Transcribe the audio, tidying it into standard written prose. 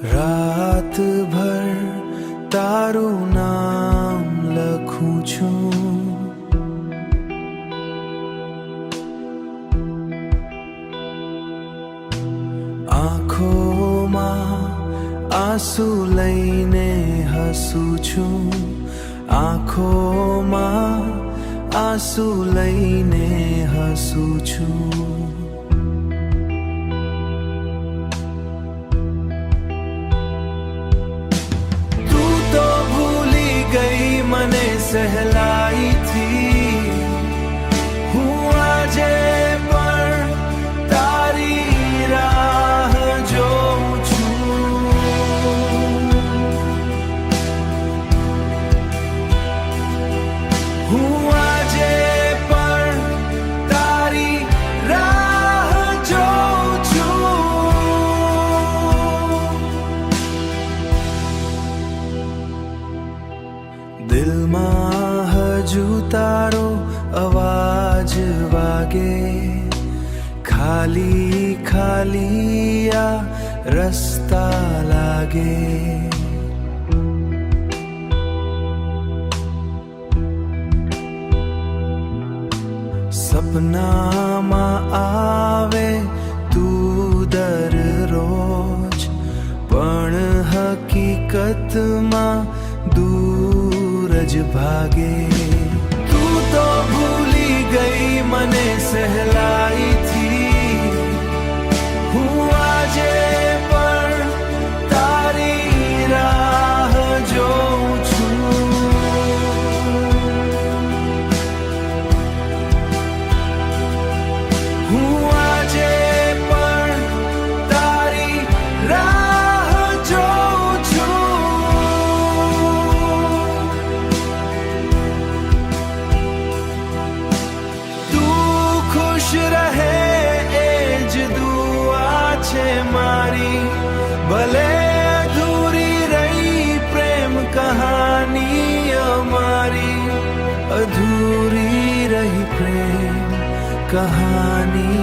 રાત ભર તારું નામ લખું છું, આંખોમાં આંસુ લઈને હસું છું, આંખોમાં આંસુ લઈને હસું છું. મને સહેલાઈથી હું આજે પણ તારી રાહ જોઉં છું. હું આજે પણ તારી રાહ જોઉં છું. દિલમાં હજુ તારો અવાજ વાગે, ખાલી ખાલી આ રસ્તા લાગે. સપનામાં આવે તું દરરોજ, પણ હકીકતમાં દૂર જ ભાગે. તું તો ભૂલી ગઈ મને સહેલાઈથી, હું આજે પણ તારી રાહ જોઉં છું. હું આજે પણ તારી રાહ જોઉં છું. ખુશ રહે એ જ દુઆ છે મારી, ભલે અધૂરી રહી પ્રેમ કહાની અમારી, અધૂરી રહી પ્રેમ કહાની